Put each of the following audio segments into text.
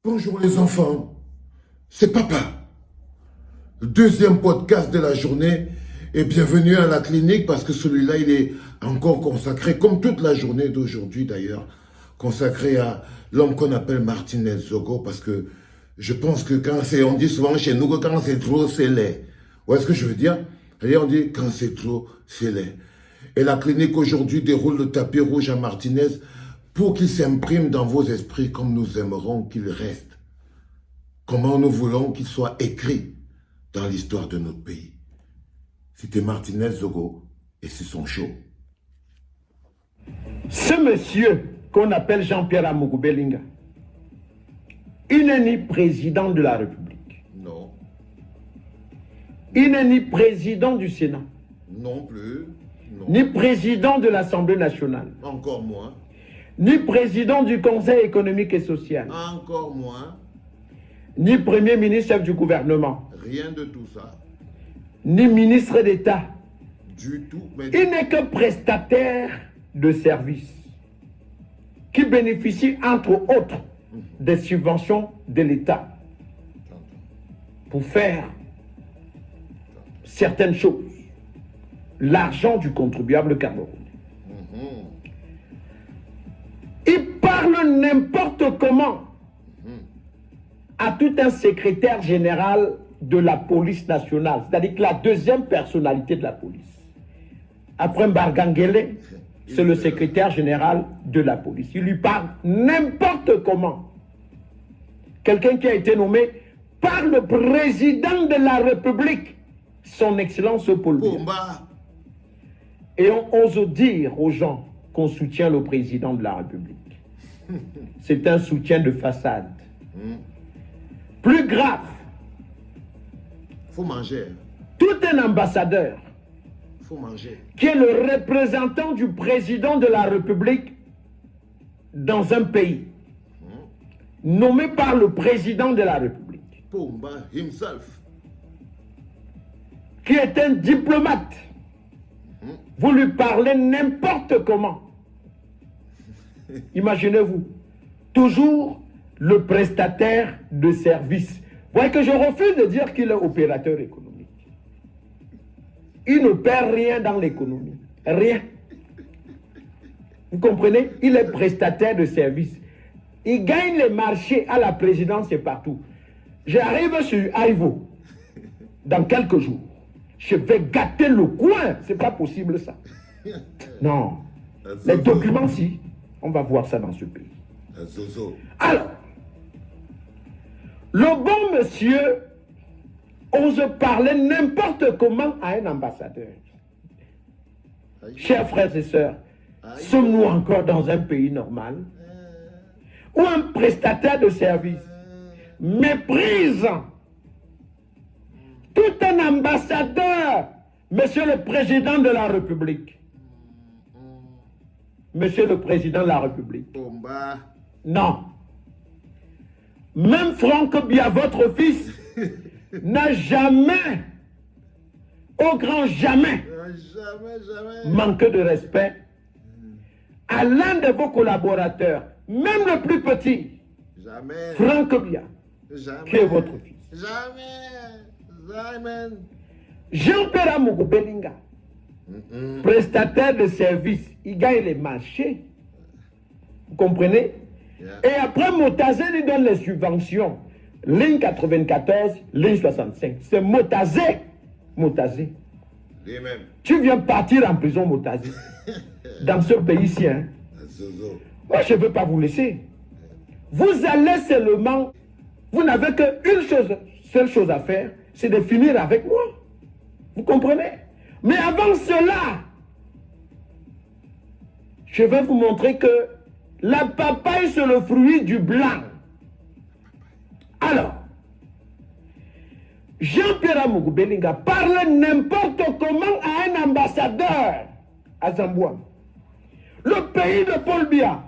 Bonjour les enfants, c'est Papa. Deuxième podcast de la journée et bienvenue à la clinique parce que celui-là il est encore consacré, comme toute la journée d'aujourd'hui d'ailleurs, consacré à l'homme qu'on appelle Martinez Zogo parce que je pense que quand c'est, on dit souvent chez nous que quand c'est trop c'est laid. Vous voyez ce que je veux dire? Et on dit quand c'est trop c'est laid. Et la clinique aujourd'hui déroule le tapis rouge à Martinez pour qu'il s'imprime dans vos esprits comme nous aimerons qu'il reste. Comment nous voulons qu'il soit écrit dans l'histoire de notre pays. C'était Martinez Zogo et c'est son show. Ce monsieur qu'on appelle Jean-Pierre Amougou Bellinga, il n'est ni président de la République. Non. Il n'est ni président du Sénat. Non plus. Non. Ni président de l'Assemblée nationale. Encore moins. Ni président du Conseil économique et social. Encore moins. Ni premier ministre chef du gouvernement. Rien de tout ça. Ni ministre d'État. Du tout. Mais Il n'est que prestataire de services qui bénéficie entre autres des subventions de l'État pour faire certaines choses. L'argent du contribuable camerounais. Il parle n'importe comment à tout un secrétaire général de la police nationale, c'est-à-dire que la deuxième personnalité de la police. Après Mbargangele, c'est le secrétaire général de la police. Il lui parle n'importe comment. Quelqu'un qui a été nommé par le président de la République, son Excellence Paul Biya. Bomba. Et on ose dire aux gens qu'on soutient le président de la République. C'est un soutien de façade. Plus grave, Faut manger. tout un ambassadeur Faut manger. qui est le représentant du président de la République dans un pays, nommé par le président de la République, Bomba himself. qui est un diplomate, vous lui parlez n'importe comment. Imaginez-vous, toujours le prestataire de service. Vous voyez que je refuse de dire qu'il est opérateur économique. Il ne perd rien dans l'économie. Rien. Vous comprenez? Il est prestataire de service. Il gagne les marchés à la présidence et partout. J'arrive sur Aïvo dans quelques jours. Je vais gâter le coin. C'est pas possible ça. Non. Les documents, si. On va voir ça dans ce pays. Zozo. Alors, le bon monsieur ose parler n'importe comment à un ambassadeur. Chers frères et sœurs, sommes-nous encore dans un pays normal où un prestataire de service méprise tout un ambassadeur, monsieur le président de la République? Monsieur le président de la République. Bomba. Non. Même Franck Biya, votre fils, n'a jamais, au grand jamais, Jamais. manqué de respect à l'un de vos collaborateurs, même le plus petit, Jamais. Franck Biya, Jamais. qui est votre fils. Jamais. Jean-Pierre Amougou Bellinga, prestataire de services, il gagne les marchés. Vous comprenez? Et après, Motazé lui donne les subventions. Ligne 94, ligne 65. C'est Motazé. Motazé. Lui-même. Tu viens partir en prison, Motazé. Dans ce pays-ci. Hein. Zozo. Moi, je ne veux pas vous laisser. Vous allez seulement... Vous n'avez qu'une chose, seule chose à faire, c'est de finir avec moi. Vous comprenez? Mais avant cela, je vais vous montrer que la papaye, c'est le fruit du blanc. Alors, Jean-Pierre Amougou Bellinga parle n'importe comment à un ambassadeur à Zambouan, le pays de Paul Biya.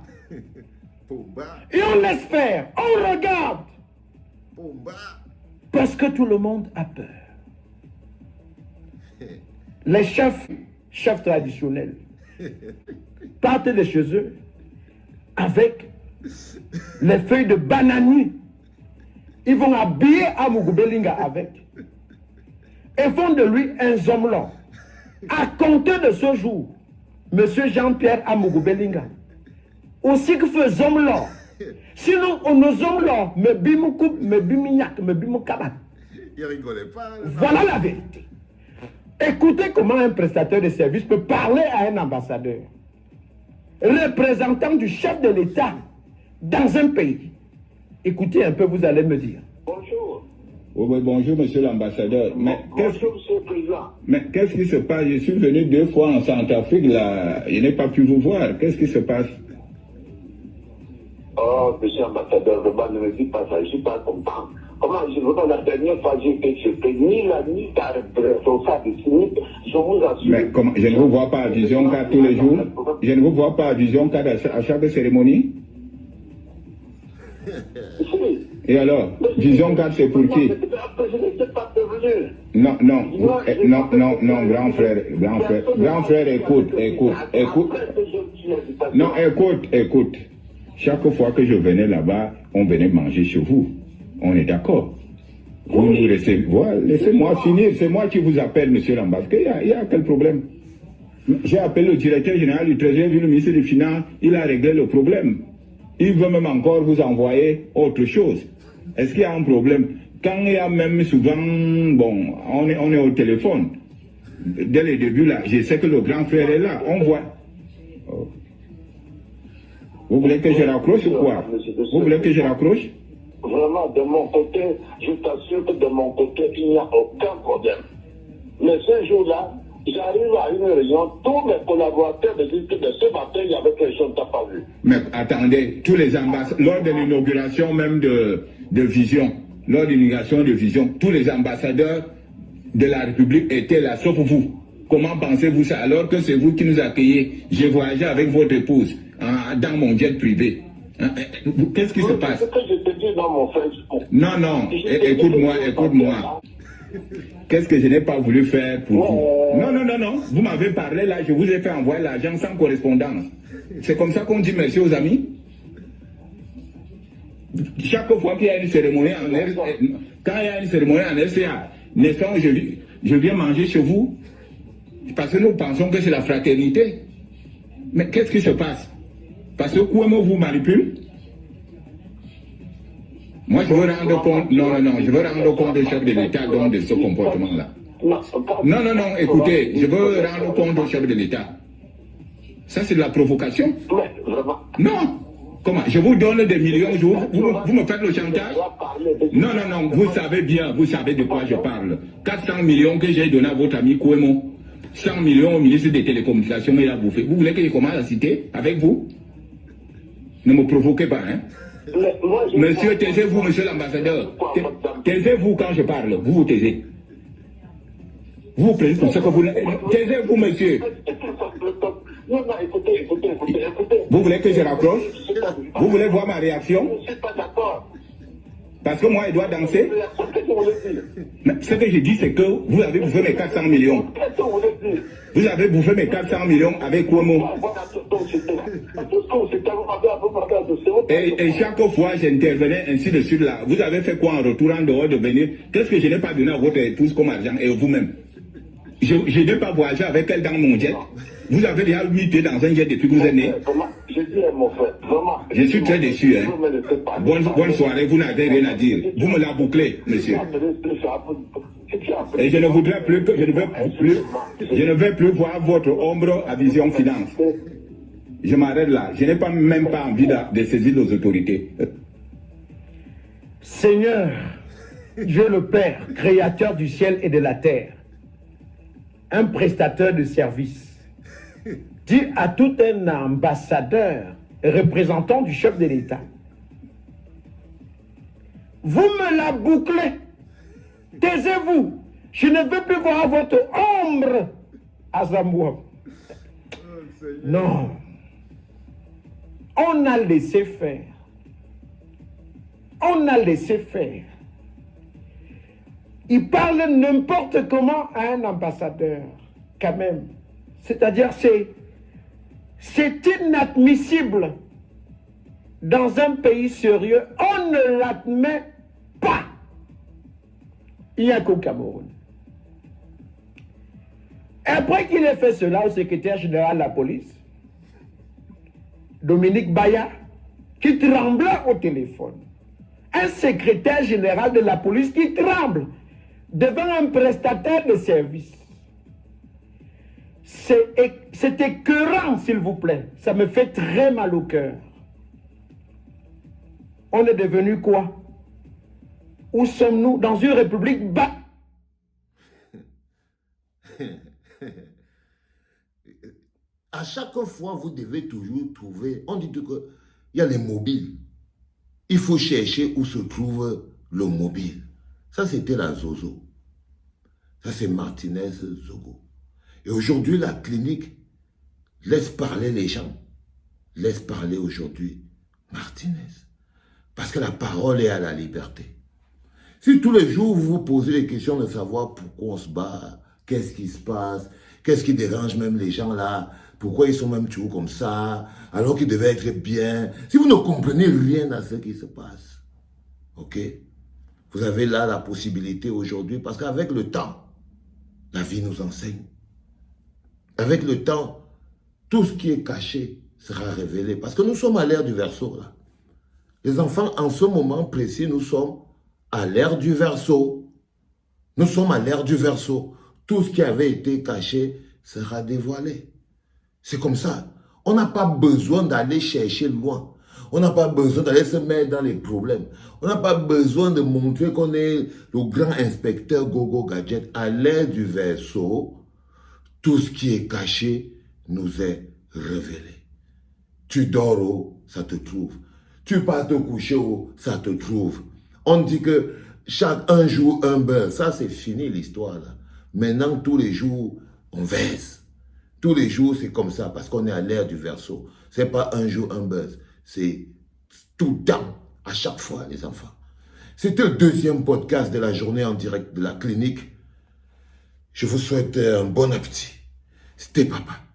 Bomba. Et on laisse faire, on regarde, Bomba. parce que tout le monde a peur. Les chefs traditionnels, partent de chez eux avec les feuilles de bananier Ils vont habiller Amougou Belinga avec. Et font de lui un zomblant. À compter de ce jour, M. Jean-Pierre Amougou Belinga, aussi que fait zomblant. Sinon, on nous zomblant, me bimoukou, me bimignac, me bimoukabat. Il rigolait pas. Voilà la vérité. Écoutez comment un prestataire de service peut parler à un ambassadeur, représentant du chef de l'État dans un pays. Écoutez un peu, vous allez me dire. Bonjour. Oui, bonjour, monsieur l'ambassadeur. Bonjour, monsieur le président. Mais qu'est-ce qui se passe? Je suis venu 2 fois en Centrafrique, là. Je n'ai pas pu vous voir. Qu'est-ce qui se passe? Oh, monsieur l'ambassadeur, vraiment, ne me dites pas ça. Je ne suis pas content. Comment je vous donne la dernière fois, j'ai fait ni la nuit à responsable de SNIP, je vous assure. Mais comment? Je ne vous vois pas à Vision 4 tous les jours. Je ne vous vois pas à Vision 4 à chaque cérémonie. Et alors, Vision 4, c'est pour qui? Je n'étais pas prévenu. Non, grand frère, écoute. Non, écoute. Chaque fois que je venais là-bas, on venait manger chez vous. On est d'accord. Vous nous laissez, voilà, laissez-moi finir. C'est moi qui vous appelle, monsieur l'ambassadeur. Il y a quel problème? J'ai appelé le directeur général du Trésor, le ministre des Finances, il a réglé le problème. Il veut même encore vous envoyer autre chose. Est-ce qu'il y a un problème? Quand il y a même souvent, bon, on est au téléphone. Dès le début, là, je sais que le grand frère est là. On voit. Oh. Vous voulez que je raccroche ou quoi? Vous voulez que je raccroche? Vraiment, de mon côté, je t'assure que de mon côté, il n'y a aucun problème. Mais ce jour-là, j'arrive à une réunion, tous mes collaborateurs me disent que de ce matin, il y avait quelque chose que tu n'as pas vu. Mais attendez, tous les ambassadeurs, lors de l'inauguration même de Vision, lors de l'inauguration de Vision, tous les ambassadeurs de la République étaient là, sauf vous. Comment pensez-vous ça alors que c'est vous qui nous accueillez? J'ai voyagé avec votre épouse dans mon jet privé. Qu'est-ce qui se passe? C'est ce que je te dis dans mon Facebook. Non, écoute-moi. Qu'est-ce que je n'ai pas voulu faire pour vous? Non. Vous m'avez parlé là, je vous ai fait envoyer l'argent sans correspondance. C'est comme ça qu'on dit merci aux amis? Chaque fois qu'il y a une cérémonie en RCA, quand il y a une cérémonie en RCA, n'est-ce pas, je viens manger chez vous? Parce que nous pensons que c'est la fraternité. Mais qu'est-ce qui se passe? Parce que Kouemo vous manipule? Moi, je veux rendre compte, je veux rendre compte du chef de l'État donc de ce comportement-là. Non, écoutez, je veux rendre compte du chef de l'État. Ça, c'est de la provocation? Non. Comment? Je vous donne des millions, vous me faites le chantage? Non, vous savez bien, vous savez de quoi je parle. 400 millions que j'ai donné à votre ami Kouemo. 100 millions au ministre des Télécommunications, il a bouffé. Vous voulez que je commence à citer avec vous? Ne me provoquez pas, hein? Monsieur, taisez-vous, monsieur l'ambassadeur. Taisez-vous quand je parle. Vous vous taisez. Vous vous prenez pour ce que vous... Taisez-vous, monsieur. Vous voulez que je raccroche? Vous voulez voir ma réaction? Je ne suis pas d'accord. Parce que moi, il doit danser. Mais ce que je dis, c'est que vous avez bouffé mes 400 millions. Vous avez bouffé mes 400 millions avec Kouemo. Et chaque fois, j'intervenais ainsi de suite là. Vous avez fait quoi en retour en dehors de venir? Qu'est-ce que je n'ai pas donné à votre épouse comme argent et vous-même? Je n'ai pas voyagé avec elle dans mon jet. Vous avez déjà muté dans un jet depuis que vous êtes né. Je suis très déçu. Hein. Bonne soirée, vous n'avez rien à dire. Vous me la bouclez, monsieur. Et je ne voudrais plus que je ne vais plus voir votre ombre à Vision Finance. Je m'arrête là. Je n'ai même pas envie de saisir les autorités. Seigneur, Dieu le Père, créateur du ciel et de la terre, un prestataire de service, dit à tout un ambassadeur, représentant du chef de l'État, vous me la bouclez, taisez-vous, je ne veux plus voir votre ombre à Zamboua. Non, on a laissé faire. On a laissé faire. Il parle n'importe comment à un ambassadeur, quand même. C'est-à-dire, c'est inadmissible. Dans un pays sérieux, on ne l'admet Pas. Il n'y a qu'au Cameroun. Après qu'il ait fait cela au secrétaire général de la police, Dominique Baya, qui tremblait au téléphone. Un secrétaire général de la police qui tremble devant un prestataire de service. C'est écœurant, s'il vous plaît. Ça me fait très mal au cœur. On est devenu quoi? Où sommes-nous? Dans une république À chaque fois, vous devez toujours trouver, on dit qu'il y a les mobiles. Il faut chercher où se trouve le mobile. Ça, c'était la Zozo. Ça, c'est Martinez Zogo. Et aujourd'hui, la clinique laisse parler les gens. Laisse parler aujourd'hui Martinez. Parce que la parole est à la liberté. Si tous les jours, vous vous posez les questions de savoir pourquoi on se bat, qu'est-ce qui se passe, qu'est-ce qui dérange même les gens là, pourquoi ils sont même toujours comme ça, alors qu'ils devaient être bien. Si vous ne comprenez rien à ce qui se passe, ok, vous avez là la possibilité aujourd'hui, parce qu'avec le temps, la vie nous enseigne. Avec le temps, tout ce qui est caché sera révélé. Parce que nous sommes à l'ère du Verseau là. Les enfants, en ce moment précis, nous sommes à l'ère du Verseau. Nous sommes à l'ère du Verseau. Tout ce qui avait été caché sera dévoilé. C'est comme ça. On n'a pas besoin d'aller chercher loin. On n'a pas besoin d'aller se mettre dans les problèmes. On n'a pas besoin de montrer qu'on est le grand inspecteur Gogo Gadget. À l'ère du Verseau, tout ce qui est caché nous est révélé. Tu dors haut, ça te trouve. Tu pars te coucher haut, ça te trouve. On dit que un jour, un beurre. Ça, c'est fini l'histoire là. Maintenant, tous les jours, on verse. Tous les jours, c'est comme ça, parce qu'on est à l'ère du Verseau. Ce n'est pas un jour, un buzz. C'est tout le temps, à chaque fois, les enfants. C'était le deuxième podcast de la journée en direct de la clinique. Je vous souhaite un bon appétit. C'était papa.